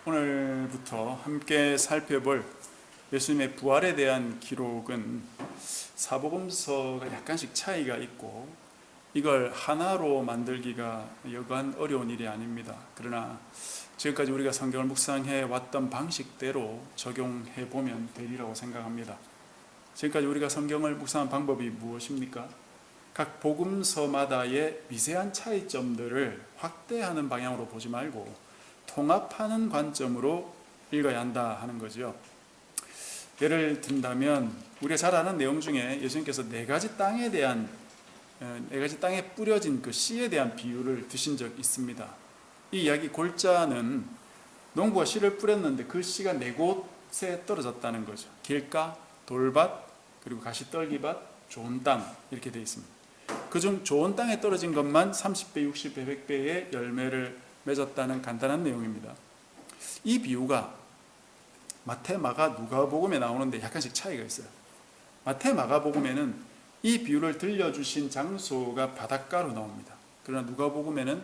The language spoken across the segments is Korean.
오늘부터 함께 살펴볼 예수님의 부활에 대한 기록은 사복음서가 약간씩 차이가 있고 이걸 하나로 만들기가 여간 어려운 일이 아닙니다. 그러나 지금까지 우리가 성경을 묵상해 왔던 방식대로 적용해 보면 되리라고 생각합니다. 지금까지 우리가 성경을 묵상한 방법이 무엇입니까? 각 복음서마다의 미세한 차이점들을 확대하는 방향으로 보지 말고 통합하는 관점으로 읽어야 한다 하는 거죠. 예를 든다면 우리가 잘 아는 내용 중에 예수님께서 네 가지 땅에 뿌려진 그 씨에 대한 비유를 드신 적 있습니다. 이 이야기 골자는 농부가 씨를 뿌렸는데 그 씨가 네 곳에 떨어졌다는 거죠. 길가, 돌밭, 그리고 가시떨기밭, 좋은 땅 이렇게 되어 있습니다. 그중 좋은 땅에 떨어진 것만 30배, 60배, 100배의 열매를 맺었다는 간단한 내용입니다. 이 비유가 마태, 마가, 누가복음에 나오는데 약간씩 차이가 있어요. 마태, 마가복음에는 이 비유를 들려주신 장소가 바닷가로 나옵니다. 그러나 누가복음에는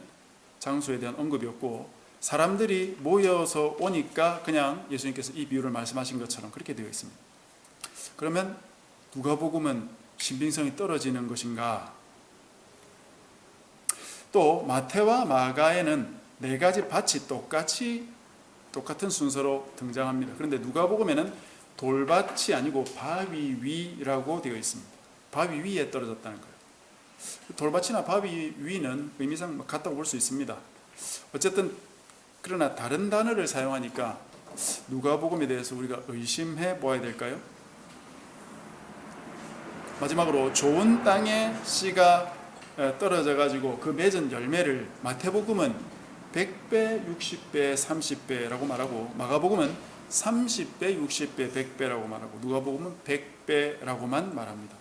장소에 대한 언급이 없고 사람들이 모여서 오니까 그냥 예수님께서 이 비유를 말씀하신 것처럼 그렇게 되어 있습니다. 그러면 누가복음은 신빙성이 떨어지는 것인가? 또 마태와 마가에는 네 가지 밭이 똑같은 순서로 등장합니다. 그런데 누가복음에는 돌밭이 아니고 바위 위라고 되어 있습니다. 바위 위에 떨어졌다는 거예요. 돌밭이나 바위 위는 의미상 같다고 볼 수 있습니다. 어쨌든 그러나 다른 단어를 사용하니까 누가복음에 대해서 우리가 의심해 보아야 될까요? 마지막으로 좋은 땅에 씨가 떨어져 가지고 그 맺은 열매를 마태복음은 100배, 60배, 30배라고 말하고 마가복음은 30배, 60배, 100배라고 말하고 누가복음은 100배라고만 말합니다.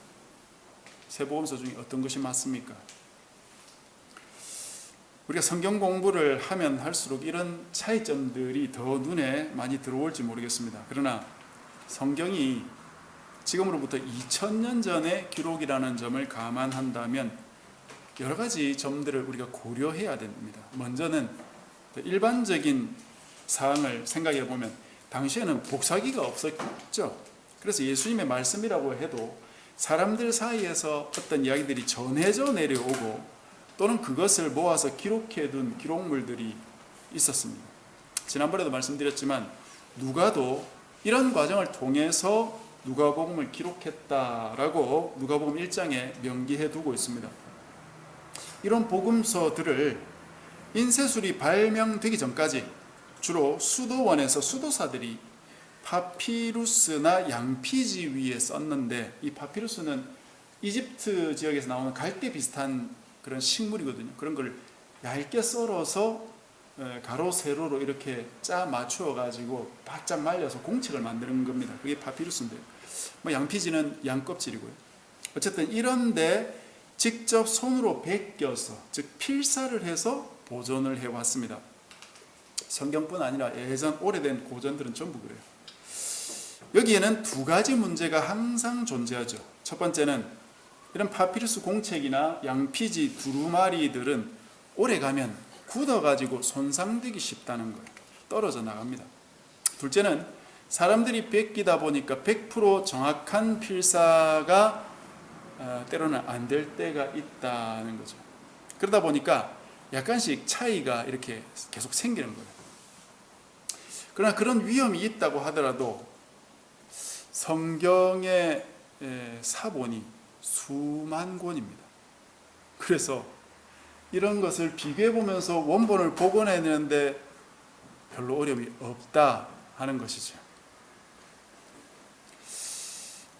세 복음서 중에 어떤 것이 맞습니까? 우리가 성경 공부를 하면 할수록 이런 차이점들이 더 눈에 많이 들어올지 모르겠습니다. 그러나 성경이 지금으로부터 2000년 전의 기록이라는 점을 감안한다면 여러 가지 점들을 우리가 고려해야 됩니다. 먼저는 일반적인 사항을 생각해 보면 당시에는 복사기가 없었죠. 그래서 예수님의 말씀이라고 해도 사람들 사이에서 어떤 이야기들이 전해져 내려오고 또는 그것을 모아서 기록해 둔 기록물들이 있었습니다. 지난번에도 말씀드렸지만 누가도 이런 과정을 통해서 누가복음을 기록했다라고 누가복음 1장에 명기해 두고 있습니다. 이런 복음서들을 인쇄술이 발명되기 전까지 주로 수도원에서 수도사들이 파피루스나 양피지 위에 썼는데 이 파피루스는 이집트 지역에서 나오는 갈대 비슷한 그런 식물이거든요. 그런 걸 얇게 썰어서 가로 세로로 이렇게 짜 맞추어 가지고 바짝 말려서 공책을 만드는 겁니다. 그게 파피루스인데요. 양피지는 양껍질이고요. 어쨌든 이런데 직접 손으로 베껴서 즉 필사를 해서 보존을 해왔습니다. 성경뿐 아니라 예전 오래된 고전들은 전부 그래요. 여기에는 두 가지 문제가 항상 존재하죠. 첫 번째는 이런 파피루스 공책이나 양피지 두루마리들은 오래가면 굳어가지고 손상되기 쉽다는 거예요. 떨어져 나갑니다. 둘째는 사람들이 베끼다 보니까 100% 정확한 필사가 때로는 안 될 때가 있다는 거죠. 그러다 보니까 약간씩 차이가 이렇게 계속 생기는 거예요. 그러나 그런 위험이 있다고 하더라도 성경의 사본이 수만 권입니다. 그래서 이런 것을 비교해 보면서 원본을 복원해내는데 별로 어려움이 없다 하는 것이죠.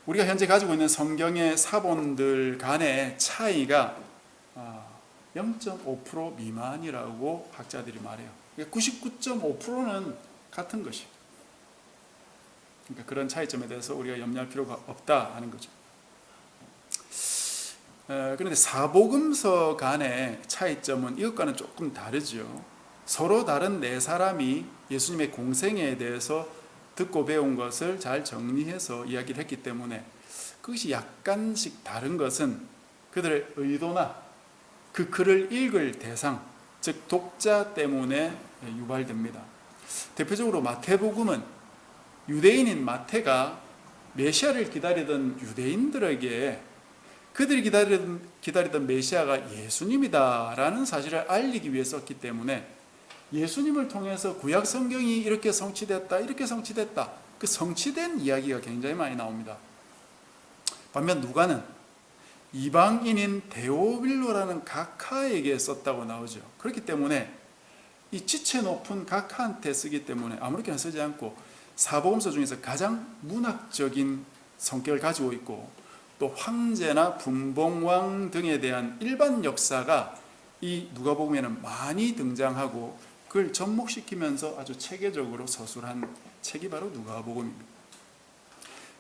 우리가 현재 가지고 있는 성경의 사본들 간의 차이가 0.5% 미만이라고 학자들이 말해요. 99.5%는 같은 것이에요. 그러니까 그런 차이점에 대해서 우리가 염려할 필요가 없다 하는 거죠. 그런데 사복음서 간의 차이점은 이것과는 조금 다르죠. 서로 다른 네 사람이 예수님의 공생애에 대해서 듣고 배운 것을 잘 정리해서 이야기를 했기 때문에 그것이 약간씩 다른 것은 그들의 의도나 그 글을 읽을 대상, 즉 독자 때문에 유발됩니다. 대표적으로 마태복음은 유대인인 마태가 메시아를 기다리던 유대인들에게 그들이 기다리던 메시아가 예수님이다라는 사실을 알리기 위해 썼기 때문에 예수님을 통해서 구약 성경이 이렇게 성취됐다, 이렇게 성취됐다, 그 성취된 이야기가 굉장히 많이 나옵니다. 반면 누가는 이방인인 데오빌로라는 각하에게 썼다고 나오죠. 그렇기 때문에 이 지체 높은 각하한테 쓰기 때문에 아무렇게나 쓰지 않고 사복음서 중에서 가장 문학적인 성격을 가지고 있고, 또 황제나 분봉왕 등에 대한 일반 역사가 이 누가복음에는 많이 등장하고 그걸 접목시키면서 아주 체계적으로 서술한 책이 바로 누가복음입니다.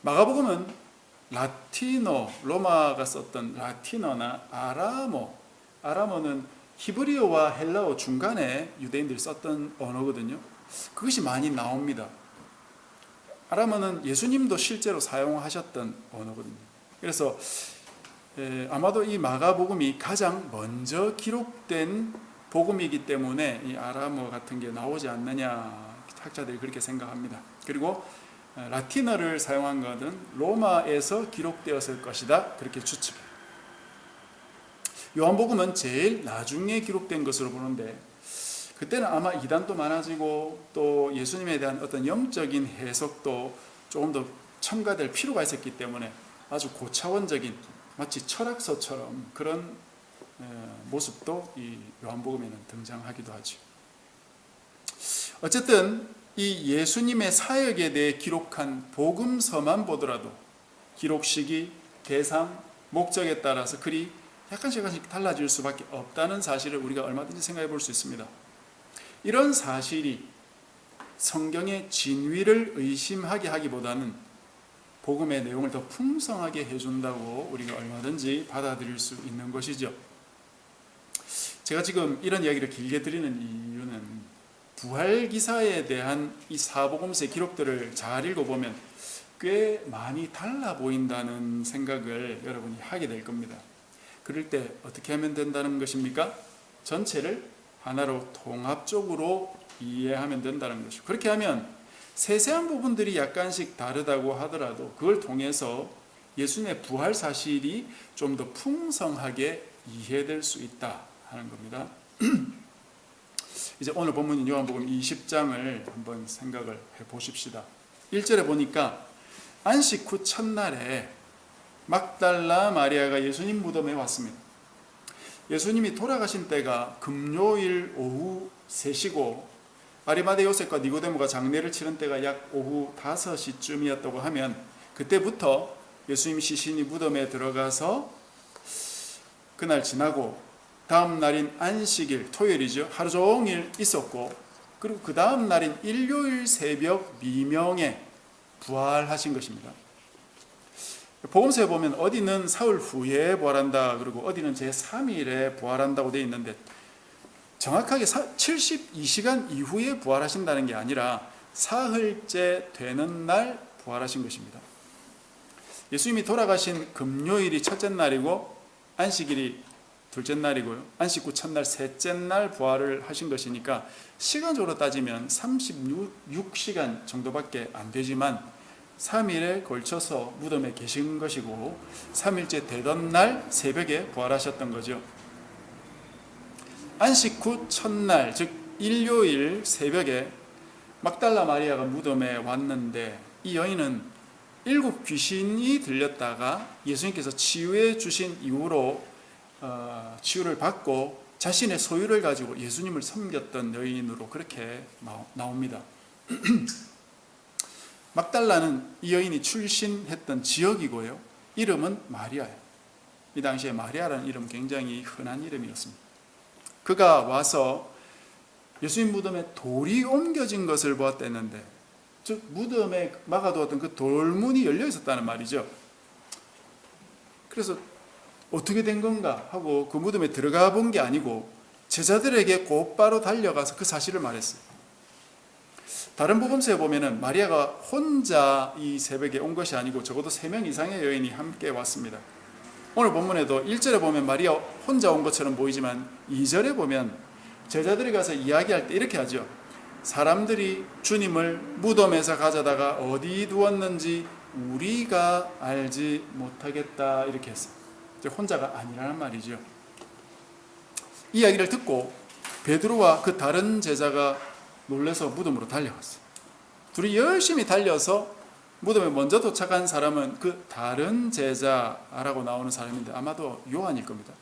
마가복음은 라틴어, 로마가 썼던 라틴어나 아람어는 히브리어와 헬라어 중간에 유대인들이 썼던 언어거든요. 그것이 많이 나옵니다. 아람어는 예수님도 실제로 사용하셨던 언어거든요. 그래서 아마도 이 마가복음이 가장 먼저 기록된 복음이기 때문에 이 아람어 같은 게 나오지 않느냐, 학자들이 그렇게 생각합니다. 그리고 라틴어를 사용한 것은 로마에서 기록되었을 것이다, 그렇게 추측해요. 요한복음은 제일 나중에 기록된 것으로 보는데, 그때는 아마 이단도 많아지고 또 예수님에 대한 어떤 영적인 해석도 조금 더 첨가될 필요가 있었기 때문에 아주 고차원적인, 마치 철학서처럼 그런 모습도 이 요한복음에는 등장하기도 하죠. 어쨌든 이 예수님의 사역에 대해 기록한 복음서만 보더라도 기록 시기, 대상, 목적에 따라서 글이 약간씩 달라질 수밖에 없다는 사실을 우리가 얼마든지 생각해 볼 수 있습니다. 이런 사실이 성경의 진위를 의심하게 하기보다는 복음의 내용을 더 풍성하게 해준다고 우리가 얼마든지 받아들일 수 있는 것이죠. 제가 지금 이런 이야기를 길게 드리는 이유는 부활 기사에 대한 이 사복음서의 기록들을 잘 읽어보면 꽤 많이 달라 보인다는 생각을 여러분이 하게 될 겁니다. 그럴 때 어떻게 하면 된다는 것입니까? 전체를 하나로 통합적으로 이해하면 된다는 것이죠. 그렇게 하면 세세한 부분들이 약간씩 다르다고 하더라도 그걸 통해서 예수님의 부활 사실이 좀 더 풍성하게 이해될 수 있다 하는 겁니다. 이제 오늘 본문인 요한복음 20장을 한번 생각을 해 보십시다. 1절에 보니까 안식 후 첫날에 막달라 마리아가 예수님 무덤에 왔습니다. 예수님이 돌아가신 때가 금요일 오후 3시고 아리마대 요셉과 니고데모가 장례를 치른 때가 약 오후 5시쯤이었다고 하면, 그때부터 예수님 시신이 무덤에 들어가서 그날 지나고 다음 날인 안식일, 토요일이죠. 하루 종일 있었고, 그리고 그 다음 날인 일요일 새벽 미명에 부활하신 것입니다. 복음서에 보면 어디는 사흘 후에 부활한다, 그리고 어디는 제3일에 부활한다고 되어 있는데 정확하게 72시간 이후에 부활하신다는 게 아니라 사흘째 되는 날 부활하신 것입니다. 예수님이 돌아가신 금요일이 첫째 날이고 안식일이 둘째 날이고요, 안식 후 첫날 셋째 날 부활을 하신 것이니까 시간적으로 따지면 36시간 정도밖에 안 되지만 3일에 걸쳐서 무덤에 계신 것이고 3일째 되던 날 새벽에 부활하셨던 거죠. 안식 후 첫날, 즉 일요일 새벽에 막달라 마리아가 무덤에 왔는데, 이 여인은 7 귀신이 들렸다가 예수님께서 치유해 주신 이후로 치유를 받고 자신의 소유를 가지고 예수님을 섬겼던 여인으로 그렇게 나옵니다. 막달라는 이 여인이 출신했던 지역이고요, 이름은 마리아예요. 이 당시에 마리아라는 이름 굉장히 흔한 이름이었습니다. 그가 와서 예수님 무덤에 돌이 옮겨진 것을 보았다는데, 즉 무덤에 막아두었던 그 돌문이 열려 있었다는 말이죠. 그래서 어떻게 된 건가 하고 그 무덤에 들어가 본 게 아니고 제자들에게 곧바로 달려가서 그 사실을 말했어요. 다른 복음서에 보면은 마리아가 혼자 이 새벽에 온 것이 아니고 적어도 3명 이상의 여인이 함께 왔습니다. 오늘 본문에도 1절에 보면 마리아 혼자 온 것처럼 보이지만 2절에 보면 제자들이 가서 이야기할 때 이렇게 하죠. 사람들이 주님을 무덤에서 가져다가 어디 두었는지 우리가 알지 못하겠다 이렇게 했어요. 혼자가 아니라는 말이죠. 이 이야기를 듣고 베드로와 그 다른 제자가 놀라서 무덤으로 달려갔어요. 둘이 열심히 달려서 무덤에 먼저 도착한 사람은 그 다른 제자라고 나오는 사람인데 아마도 요한일 겁니다.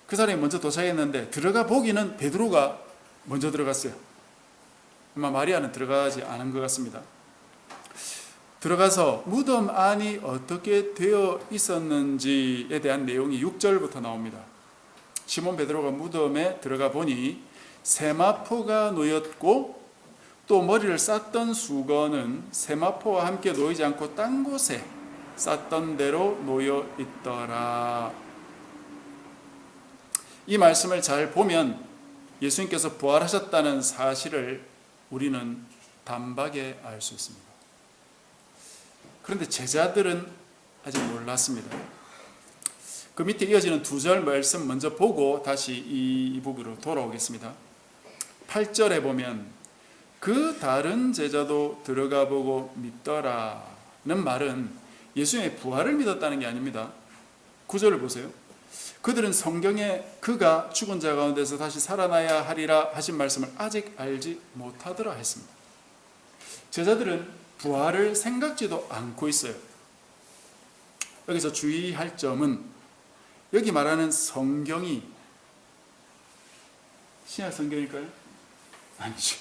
그 사람이 먼저 도착했는데 들어가 보기는 베드로가 먼저 들어갔어요. 아마 마리아는 들어가지 않은 것 같습니다. 들어가서 무덤 안이 어떻게 되어 있었는지에 대한 내용이 6절부터 나옵니다. 시몬 베드로가 무덤에 들어가 보니 세마포가 놓였고 또 머리를 쌌던 수건은 세마포와 함께 놓이지 않고 딴 곳에 쌌던 대로 놓여 있더라. 이 말씀을 잘 보면 예수님께서 부활하셨다는 사실을 우리는 단박에 알 수 있습니다. 그런데 제자들은 아직 몰랐습니다. 그 밑에 이어지는 2절 말씀 먼저 보고 다시 이 부분으로 돌아오겠습니다. 8절에 보면 그 다른 제자도 들어가 보고 믿더라는 말은 예수님의 부활을 믿었다는 게 아닙니다. 9절을 보세요. 그들은 성경에 그가 죽은 자 가운데서 다시 살아나야 하리라 하신 말씀을 아직 알지 못하더라 했습니다. 제자들은 부활을 생각지도 않고 있어요. 여기서 주의할 점은 여기 말하는 성경이 신약 성경일까요? 아니죠.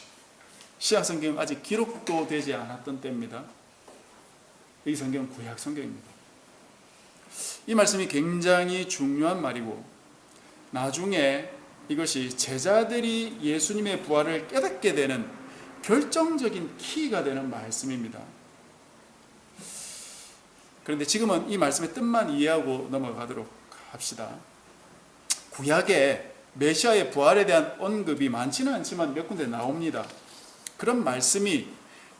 신약 성경은 아직 기록도 되지 않았던 때입니다. 이 성경은 구약 성경입니다. 이 말씀이 굉장히 중요한 말이고 나중에 이것이 제자들이 예수님의 부활을 깨닫게 되는 결정적인 키가 되는 말씀입니다. 그런데 지금은 이 말씀의 뜻만 이해하고 넘어가도록 합시다. 구약에 메시아의 부활에 대한 언급이 많지는 않지만 몇 군데 나옵니다. 그런 말씀이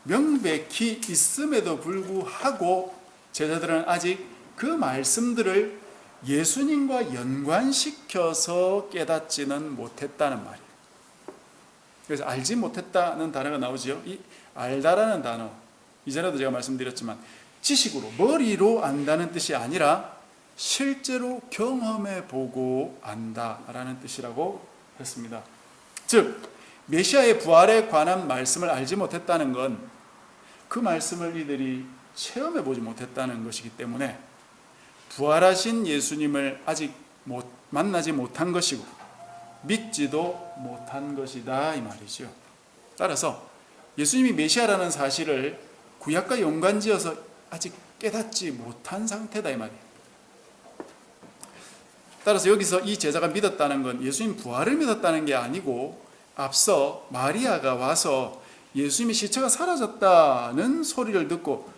명백히 있음에도 불구하고 제자들은 아직 그 말씀들을 예수님과 연관시켜서 깨닫지는 못했다는 말이에요. 그래서 알지 못했다는 단어가 나오지요. 이 알다라는 단어, 이전에도 제가 말씀드렸지만 지식으로, 머리로 안다는 뜻이 아니라 실제로 경험해보고 안다라는 뜻이라고 했습니다. 즉 메시아의 부활에 관한 말씀을 알지 못했다는 건 그 말씀을 이들이 체험해보지 못했다는 것이기 때문에 부활하신 예수님을 아직 만나지 못한 것이고 믿지도 못한 것이다 이 말이죠. 따라서 예수님이 메시아라는 사실을 구약과 연관지어서 아직 깨닫지 못한 상태다 이 말이에요. 따라서 여기서 이 제자가 믿었다는 건 예수님 부활을 믿었다는 게 아니고 앞서 마리아가 와서 예수님의 시체가 사라졌다는 소리를 듣고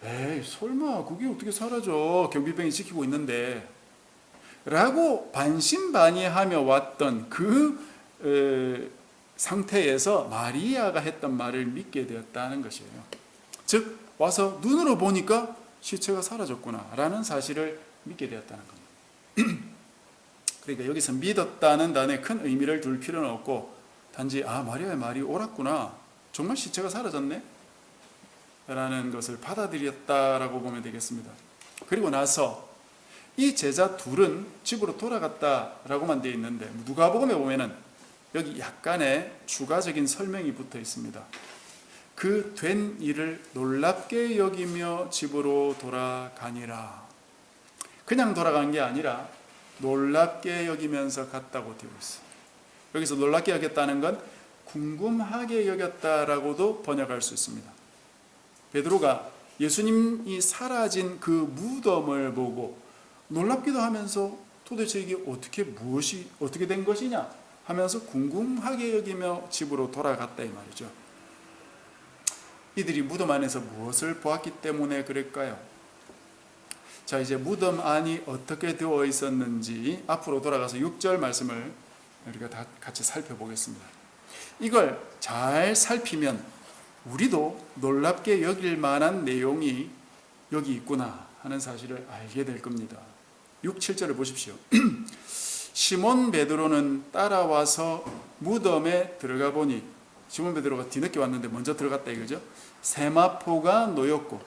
에이 설마 그게 어떻게 사라져, 경비병이 지키고 있는데 라고 반신반의하며 왔던 그 상태에서 마리아가 했던 말을 믿게 되었다는 것이에요. 즉 와서 눈으로 보니까 시체가 사라졌구나 라는 사실을 믿게 되었다는 겁니다. 그러니까 여기서 믿었다는 단어에 큰 의미를 둘 필요는 없고 단지 마리아의 말이 옳았구나, 정말 시체가 사라졌네 라는 것을 받아들였다라고 보면 되겠습니다. 그리고 나서 이 제자 둘은 집으로 돌아갔다라고만 되어 있는데 누가복음에 보면은 여기 약간의 추가적인 설명이 붙어 있습니다. 그 된 일을 놀랍게 여기며 집으로 돌아가니라. 그냥 돌아간 게 아니라 놀랍게 여기면서 갔다고 되어 있어요. 여기서 놀랍게 여겼다는 건 궁금하게 여겼다라고도 번역할 수 있습니다. 베드로가 예수님이 사라진 그 무덤을 보고 놀랍기도 하면서 도대체 이게 무엇이 어떻게 된 것이냐 하면서 궁금하게 여기며 집으로 돌아갔다 이 말이죠. 이들이 무덤 안에서 무엇을 보았기 때문에 그럴까요? 자, 이제 무덤 안이 어떻게 되어 있었는지 앞으로 돌아가서 6절 말씀을 우리가 다 같이 살펴보겠습니다. 이걸 잘 살피면 우리도 놀랍게 여길 만한 내용이 여기 있구나 하는 사실을 알게 될 겁니다. 6, 7절을 보십시오. 시몬 베드로는 따라와서 무덤에 들어가 보니 시몬 베드로가 뒤늦게 왔는데 먼저 들어갔다 이거죠. 세마포가 놓였고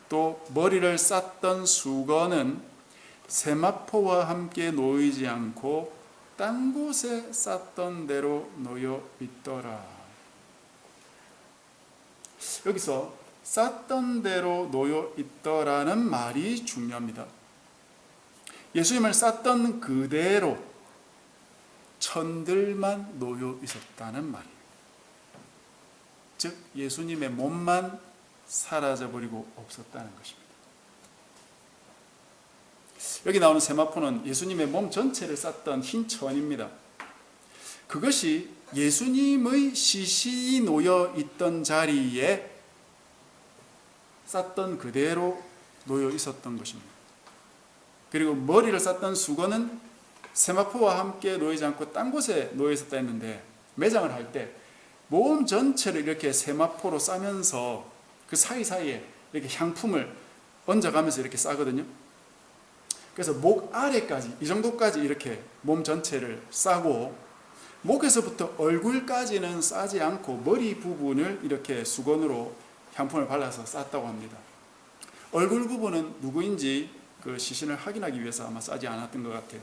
또 머리를 쌌던 수건은 세마포와 함께 놓이지 않고 딴 곳에 쌌던 대로 놓여 있더라. 여기서 쌌던 대로 놓여 있더라는 말이 중요합니다. 예수님을 쌌던 그대로 천들만 놓여 있었다는 말이에요. 즉 예수님의 몸만 사라져버리고 없었다는 것입니다. 여기 나오는 세마포는 예수님의 몸 전체를 쌌던 흰 천입니다. 그것이 예수님의 시신이 놓여 있던 자리에 쌌던 그대로 놓여 있었던 것입니다. 그리고 머리를 쌌던 수건은 세마포와 함께 놓이지 않고 딴 곳에 놓여 있었다 했는데, 매장을 할 때 몸 전체를 이렇게 세마포로 싸면서 그 사이사이에 이렇게 향품을 얹어가면서 이렇게 싸거든요. 그래서 목 아래까지, 이 정도까지 이렇게 몸 전체를 싸고, 목에서부터 얼굴까지는 싸지 않고 머리 부분을 이렇게 수건으로 향품을 발라서 쌌다고 합니다. 얼굴 부분은 누구인지 그 시신을 확인하기 위해서 아마 싸지 않았던 것 같아요.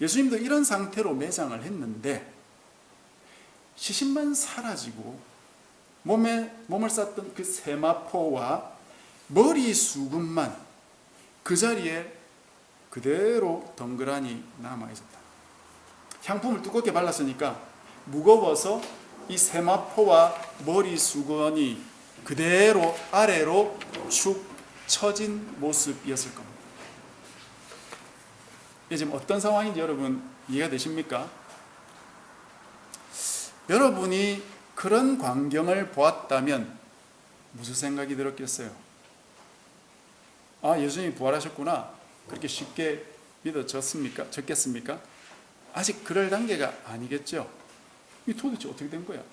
예수님도 이런 상태로 매장을 했는데 시신만 사라지고 몸을 쌌던 그 세마포와 머리 수금만 그 자리에 그대로 덩그러니 남아있었다. 향품을 두껍게 발랐으니까 무거워서 이 세마포와 머리 수건이 그대로 아래로 축 처진 모습이었을 겁니다. 이게 지금 어떤 상황인지 여러분 이해가 되십니까? 여러분이 그런 광경을 보았다면 무슨 생각이 들었겠어요? 아, 예수님이 부활하셨구나. 그렇게 쉽게 졌겠습니까? 아직 그럴 단계가 아니겠죠. 이 도대체 어떻게 된 거야?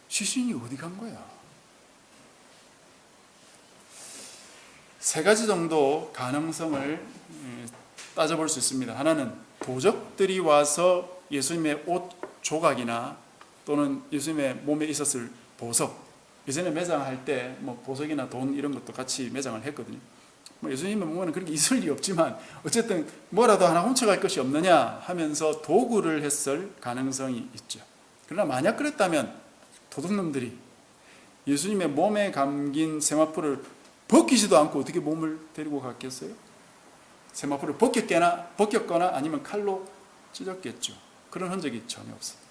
시신이 어디 간 거야? 세 가지 정도 가능성을 따져볼 수 있습니다. 하나는 도적들이 와서 예수님의 옷 조각이나 또는 예수님의 몸에 있었을 보석, 예전에 매장할 때 뭐 보석이나 돈 이런 것도 같이 매장을 했거든요. 뭐 예수님의 몸에는 그렇게 있을 리 없지만 어쨌든 뭐라도 하나 훔쳐갈 것이 없느냐 하면서 도구를 했을 가능성이 있죠. 그러나 만약 그랬다면 도둑놈들이 예수님의 몸에 감긴 세마포를 벗기지도 않고 어떻게 몸을 데리고 갔겠어요? 세마포를 벗겼거나 아니면 칼로 찢었겠죠. 그런 흔적이 전혀 없습니다.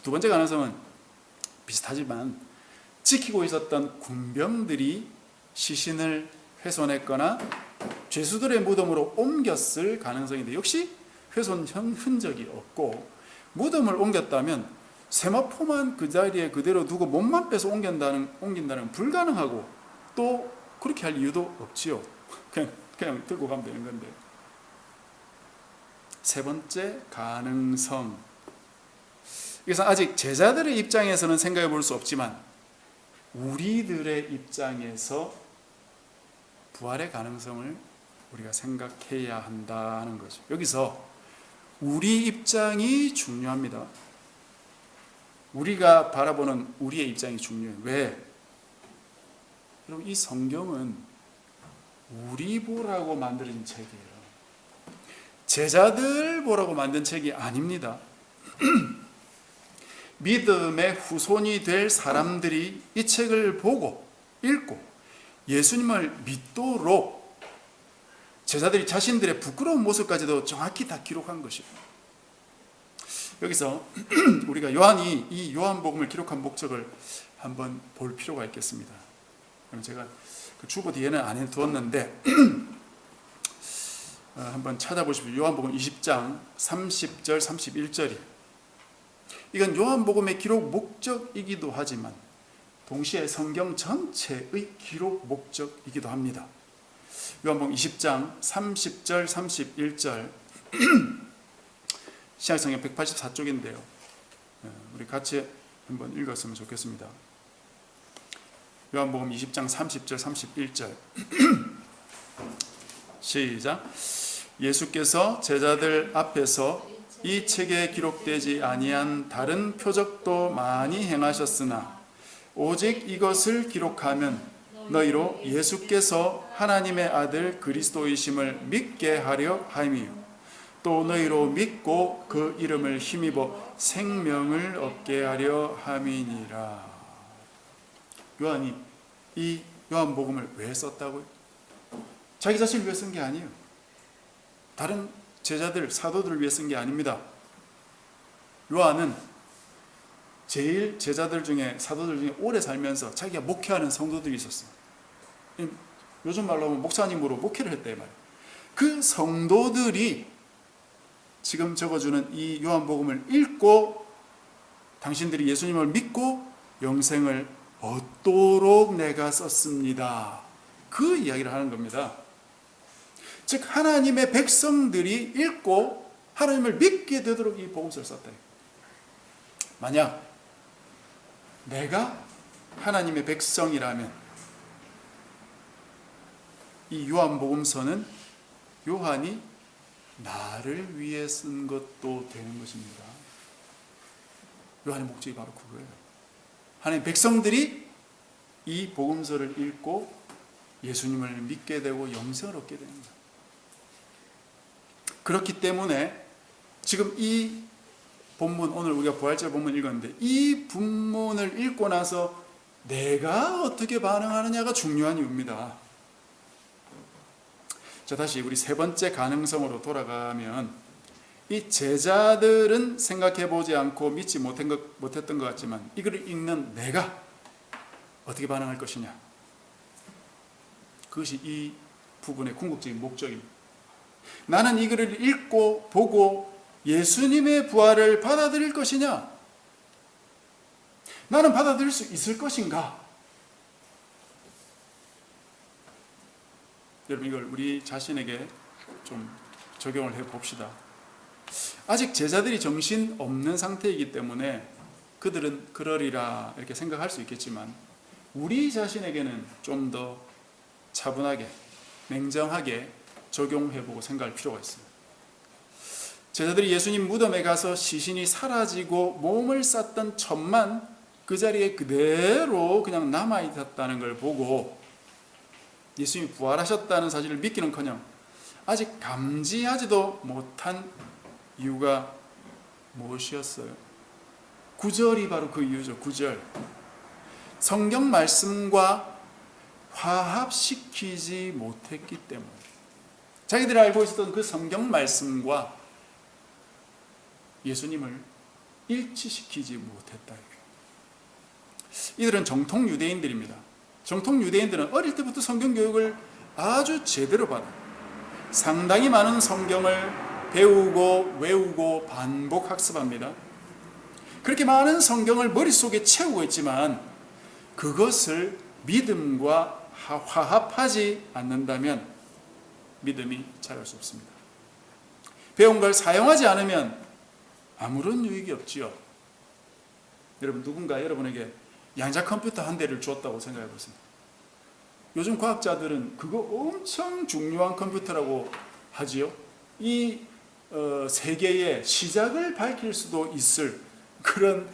두 번째 가능성은 비슷하지만 지키고 있었던 군병들이 시신을 훼손했거나 죄수들의 무덤으로 옮겼을 가능성인데, 역시 훼손 흔적이 없고 무덤을 옮겼다면 세마포만 그 자리에 그대로 두고 몸만 빼서 옮긴다는 건 불가능하고 또 그렇게 할 이유도 없지요. 그냥 들고 가면 되는 건데. 세 번째 가능성, 그래서 아직 제자들의 입장에서는 생각해 볼 수 없지만 우리들의 입장에서 부활의 가능성을 우리가 생각해야 한다는 거죠. 여기서 우리 입장이 중요합니다. 우리가 바라보는 우리의 입장이 중요해요. 왜? 여러분, 이 성경은 우리 보라고 만들어진 책이에요. 제자들 보라고 만든 책이 아닙니다. 믿음의 후손이 될 사람들이 이 책을 보고 읽고 예수님을 믿도록 제자들이 자신들의 부끄러운 모습까지도 정확히 다 기록한 것입니다. 여기서 우리가 요한이 이 요한복음을 기록한 목적을 한번 볼 필요가 있겠습니다. 그럼 제가 그 주보 뒤에는 안 해두었는데 한번 찾아보십시오. 요한복음 20장 30절 31절이 이건 요한복음의 기록 목적이기도 하지만 동시에 성경 전체의 기록 목적이기도 합니다. 요한복음 20장 30절 31절 신약성경 184쪽인데요. 우리 같이 한번 읽었으면 좋겠습니다. 요한복음 20장 30절 31절 시작. 예수께서 제자들 앞에서 이 책에 기록되지 아니한 다른 표적도 많이 행하셨으나 오직 이것을 기록하면 너희로 예수께서 하나님의 아들 그리스도이심을 믿게 하려 함이요 또 너희로 믿고 그 이름을 힘입어 생명을 얻게 하려 함이니라. 요한이 이 요한복음을 왜 썼다고요? 자기 자신을 위해 쓴 게 아니에요. 다른 제자들, 사도들을 위해 쓴 게 아닙니다. 요한은 제일 제자들 중에, 사도들 중에 오래 살면서 자기가 목회하는 성도들이 있었어요. 요즘 말로 하면 목사님으로 목회를 했다 이 말이에요. 그 성도들이 지금 적어주는 이 요한복음을 읽고 당신들이 예수님을 믿고 영생을 얻도록 내가 썼습니다. 그 이야기를 하는 겁니다. 즉 하나님의 백성들이 읽고 하나님을 믿게 되도록 이 복음서를 썼다. 만약 내가 하나님의 백성이라면 이 요한복음서는 요한이 나를 위해 쓴 것도 되는 것입니다. 요한의 목적이 바로 그거예요. 하나님의 백성들이 이 복음서를 읽고 예수님을 믿게 되고 영생을 얻게 되는 거예요. 그렇기 때문에 지금 이 본문, 오늘 우리가 부활절 본문 읽었는데 이 본문을 읽고 나서 내가 어떻게 반응하느냐가 중요한 이유입니다. 자, 다시 우리 세 번째 가능성으로 돌아가면 이 제자들은 생각해 보지 않고 믿지 못했던 것 같지만 이걸 읽는 내가 어떻게 반응할 것이냐, 그것이 이 부분의 궁극적인 목적입니다. 나는 이 글을 읽고 보고 예수님의 부활을 받아들일 것이냐, 나는 받아들일 수 있을 것인가? 여러분, 이걸 우리 자신에게 좀 적용을 해 봅시다. 아직 제자들이 정신 없는 상태이기 때문에 그들은 그러리라 이렇게 생각할 수 있겠지만 우리 자신에게는 좀 더 차분하게, 냉정하게 적용해보고 생각할 필요가 있습니다. 제자들이 예수님 무덤에 가서 시신이 사라지고 몸을 쌌던 천만 그 자리에 그대로 그냥 남아있었다는 걸 보고 예수님이 부활하셨다는 사실을 믿기는커녕 아직 감지하지도 못한 이유가 무엇이었어요? 9절이 바로 그 이유죠. 9절. 성경 말씀과 화합시키지 못했기 때문에, 자기들이 알고 있었던 그 성경 말씀과 예수님을 일치시키지 못했다. 이들은 정통 유대인들입니다. 정통 유대인들은 어릴 때부터 성경 교육을 아주 제대로 받아요. 상당히 많은 성경을 배우고 외우고 반복 학습합니다. 그렇게 많은 성경을 머릿속에 채우고 있지만 그것을 믿음과 화합하지 않는다면 믿음이 자랄 수 없습니다. 배운 걸 사용하지 않으면 아무런 유익이 없지요. 여러분, 누군가 여러분에게 양자 컴퓨터 한 대를 주었다고 생각해 보세요. 요즘 과학자들은 그거 엄청 중요한 컴퓨터라고 하지요. 이 세계의 시작을 밝힐 수도 있을 그런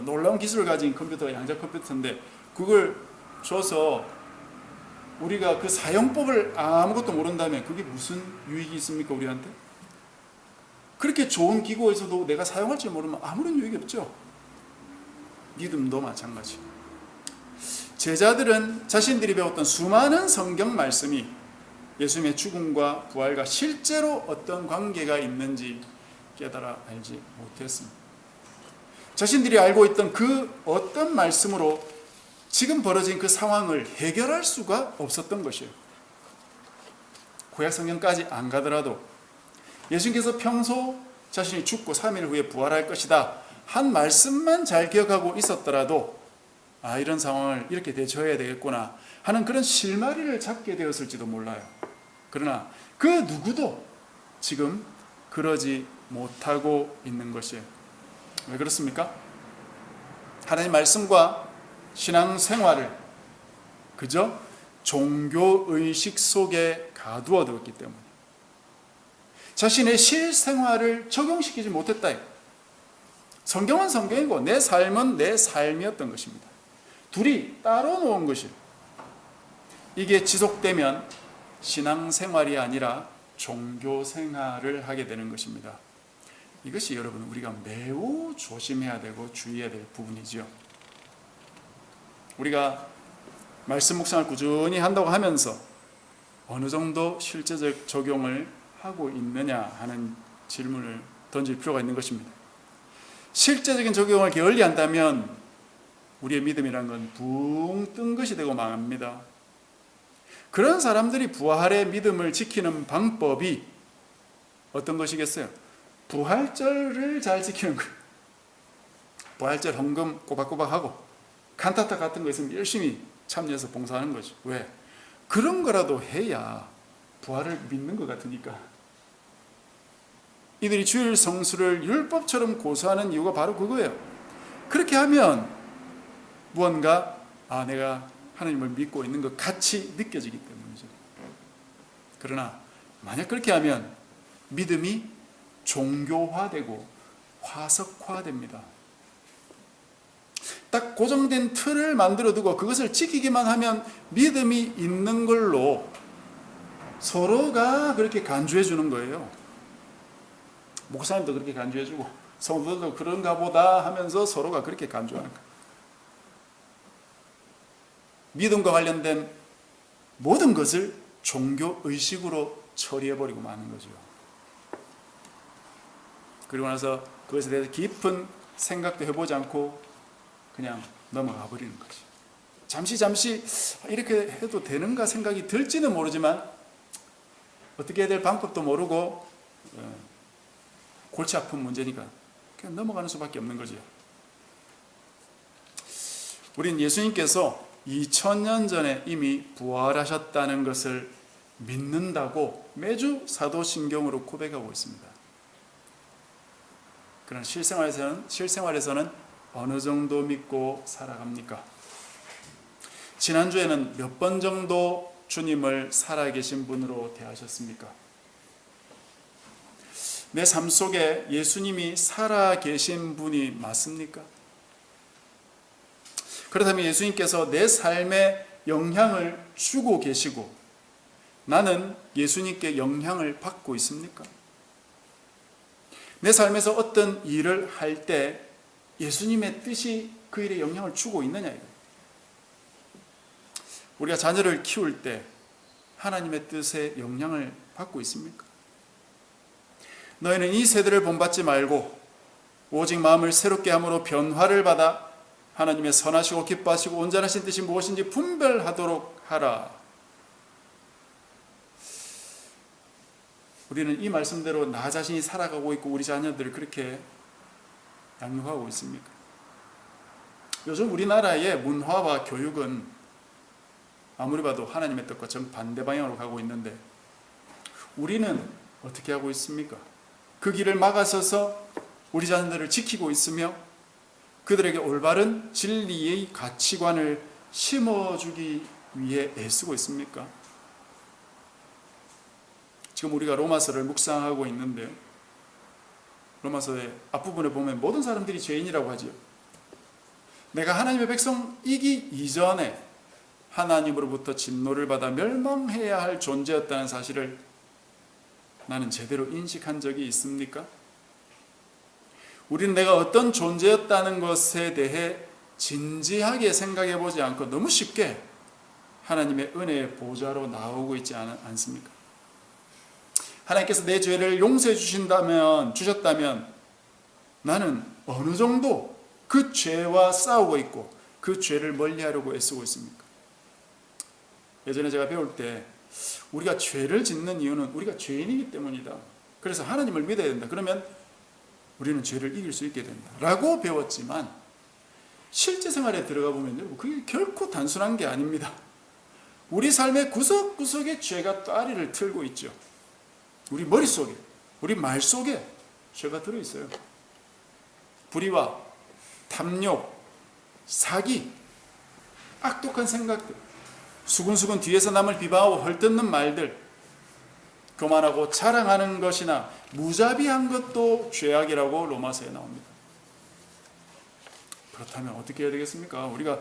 놀라운 기술을 가진 컴퓨터가 양자 컴퓨터인데 그걸 줘서 우리가 그 사용법을 아무것도 모른다면 그게 무슨 유익이 있습니까, 우리한테? 그렇게 좋은 기구에서도 내가 사용할 줄 모르면 아무런 유익이 없죠. 믿음도 마찬가지. 제자들은 자신들이 배웠던 수많은 성경 말씀이 예수님의 죽음과 부활과 실제로 어떤 관계가 있는지 깨달아 알지 못했습니다. 자신들이 알고 있던 그 어떤 말씀으로 지금 벌어진 그 상황을 해결할 수가 없었던 것이에요. 구약 성경까지 안 가더라도 예수님께서 평소 자신이 죽고 3일 후에 부활할 것이다 한 말씀만 잘 기억하고 있었더라도 이런 상황을 이렇게 대처해야 되겠구나 하는 그런 실마리를 잡게 되었을지도 몰라요. 그러나 그 누구도 지금 그러지 못하고 있는 것이에요. 왜 그렇습니까? 하나님 말씀과 신앙생활을 그저 종교의식 속에 가두어 두었기 때문에, 자신의 실생활을 적용시키지 못했다. 성경은 성경이고 내 삶은 내 삶이었던 것입니다. 둘이 따로 놓은 것이, 이게 지속되면 신앙생활이 아니라 종교생활을 하게 되는 것입니다. 이것이 여러분 우리가 매우 조심해야 되고 주의해야 될 부분이지요. 우리가 말씀 묵상을 꾸준히 한다고 하면서 어느 정도 실제적 적용을 하고 있느냐 하는 질문을 던질 필요가 있는 것입니다. 실제적인 적용을 게을리한다면 우리의 믿음이란 건 붕 뜬 것이 되고 망합니다. 그런 사람들이 부활의 믿음을 지키는 방법이 어떤 것이겠어요? 부활절을 잘 지키는 거예요. 부활절 헌금 꼬박꼬박하고 칸타타 같은 거 있으면 열심히 참여해서 봉사하는 거죠. 왜? 그런 거라도 해야 부활을 믿는 것 같으니까. 이들이 주일 성수를 율법처럼 고수하는 이유가 바로 그거예요. 그렇게 하면 무언가 내가 하나님을 믿고 있는 것 같이 느껴지기 때문이죠. 그러나 만약 그렇게 하면 믿음이 종교화되고 화석화됩니다. 딱 고정된 틀을 만들어 두고 그것을 지키기만 하면 믿음이 있는 걸로 서로가 그렇게 간주해 주는 거예요. 목사님도 그렇게 간주해 주고 성도들도 그런가 보다 하면서 서로가 그렇게 간주하는 거예요. 믿음과 관련된 모든 것을 종교의식으로 처리해버리고 마는 거죠. 그리고 나서 그것에 대해서 깊은 생각도 해보지 않고 그냥 넘어가 버리는 거죠. 잠시 이렇게 해도 되는가 생각이 들지는 모르지만 어떻게 해야 될 방법도 모르고 골치 아픈 문제니까 그냥 넘어가는 수밖에 없는 거죠. 우린 예수님께서 2000년 전에 이미 부활하셨다는 것을 믿는다고 매주 사도신경으로 고백하고 있습니다. 그러나 실생활에서는 어느 정도 믿고 살아갑니까? 지난주에는 몇 번 정도 주님을 살아계신 분으로 대하셨습니까? 내 삶 속에 예수님이 살아계신 분이 맞습니까? 그렇다면 예수님께서 내 삶에 영향을 주고 계시고 나는 예수님께 영향을 받고 있습니까? 내 삶에서 어떤 일을 할 때 예수님의 뜻이 그 일에 영향을 주고 있느냐 이거예요. 우리가 자녀를 키울 때 하나님의 뜻에 영향을 받고 있습니까? 너희는 이 세대를 본받지 말고 오직 마음을 새롭게 함으로 변화를 받아 하나님의 선하시고 기뻐하시고 온전하신 뜻이 무엇인지 분별하도록 하라. 우리는 이 말씀대로 나 자신이 살아가고 있고 우리 자녀들을 그렇게 양육하고 있습니까? 요즘 우리나라의 문화와 교육은 아무리 봐도 하나님의 뜻과 정반대 방향으로 가고 있는데 우리는 어떻게 하고 있습니까? 그 길을 막아서서 우리 자녀들을 지키고 있으며 그들에게 올바른 진리의 가치관을 심어주기 위해 애쓰고 있습니까? 지금 우리가 로마서를 묵상하고 있는데요. 로마서의 앞부분에 보면 모든 사람들이 죄인이라고 하지요. 내가 하나님의 백성이기 이전에 하나님으로부터 진노를 받아 멸망해야 할 존재였다는 사실을 나는 제대로 인식한 적이 있습니까? 우리는 내가 어떤 존재였다는 것에 대해 진지하게 생각해 보지 않고 너무 쉽게 하나님의 은혜의 보좌로 나오고 있지 않습니까? 하나님께서 내 죄를 용서해 주셨다면 나는 어느 정도 그 죄와 싸우고 있고 그 죄를 멀리하려고 애쓰고 있습니까? 예전에 제가 배울 때 우리가 죄를 짓는 이유는 우리가 죄인이기 때문이다. 그래서 하나님을 믿어야 된다. 그러면 우리는 죄를 이길 수 있게 된다 라고 배웠지만 실제 생활에 들어가 보면 여러분 그게 결코 단순한 게 아닙니다. 우리 삶의 구석구석에 죄가 따리를 틀고 있죠. 우리 머릿속에, 우리 말 속에 죄가 들어있어요. 불의와 탐욕, 사기, 악독한 생각들, 수근수근 뒤에서 남을 비방하고 헐뜯는 말들, 교만하고 자랑하는 것이나 무자비한 것도 죄악이라고 로마서에 나옵니다. 그렇다면 어떻게 해야 되겠습니까? 우리가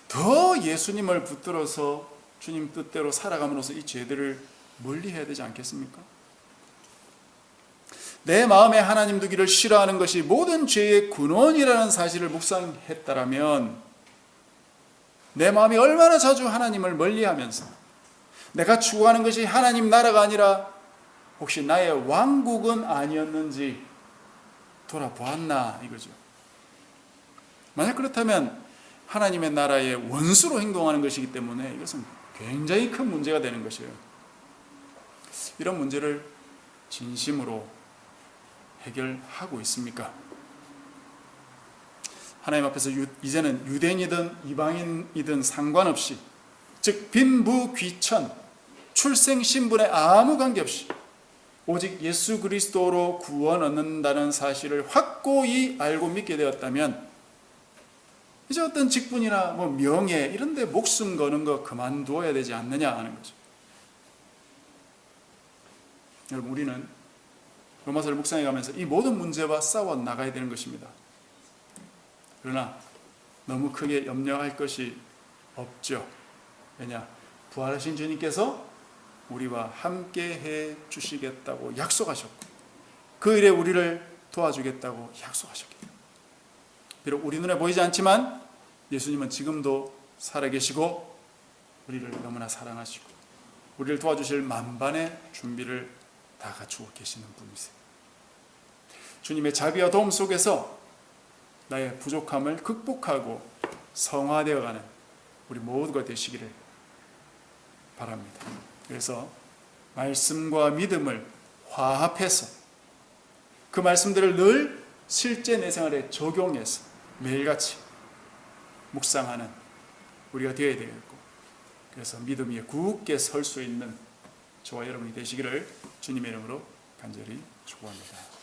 더 예수님을 붙들어서 주님 뜻대로 살아감으로써 이 죄들을 멀리해야 되지 않겠습니까? 내 마음에 하나님 두기를 싫어하는 것이 모든 죄의 근원이라는 사실을 묵상했다라면 내 마음이 얼마나 자주 하나님을 멀리하면서 내가 추구하는 것이 하나님 나라가 아니라 혹시 나의 왕국은 아니었는지 돌아보았나 이거죠. 만약 그렇다면 하나님의 나라의 원수로 행동하는 것이기 때문에 이것은 굉장히 큰 문제가 되는 것이에요. 이런 문제를 진심으로 해결하고 있습니까? 하나님 앞에서 이제는 유대인이든 이방인이든 상관없이, 즉 빈부 귀천, 출생 신분에 아무 관계없이 오직 예수 그리스도로 구원 얻는다는 사실을 확고히 알고 믿게 되었다면 이제 어떤 직분이나 명예 이런 데 목숨 거는 거 그만두어야 되지 않느냐 하는 거죠. 여러분, 우리는 로마서를 묵상해 가면서 이 모든 문제와 싸워 나가야 되는 것입니다. 그러나 너무 크게 염려할 것이 없죠. 왜냐? 부활하신 주님께서 우리와 함께 해 주시겠다고 약속하셨고 그 일에 우리를 도와주겠다고 약속하셨기 때문에, 비록 우리 눈에 보이지 않지만 예수님은 지금도 살아계시고 우리를 너무나 사랑하시고 우리를 도와주실 만반의 준비를 다 갖추고 계시는 분이세요. 주님의 자비와 도움 속에서 나의 부족함을 극복하고 성화되어가는 우리 모두가 되시기를 바랍니다. 그래서 말씀과 믿음을 화합해서 그 말씀들을 늘 실제 내 생활에 적용해서 매일같이 묵상하는 우리가 되어야 되겠고, 그래서 믿음 위에 굳게 설 수 있는 저와 여러분이 되시기를 주님의 이름으로 간절히 축복합니다.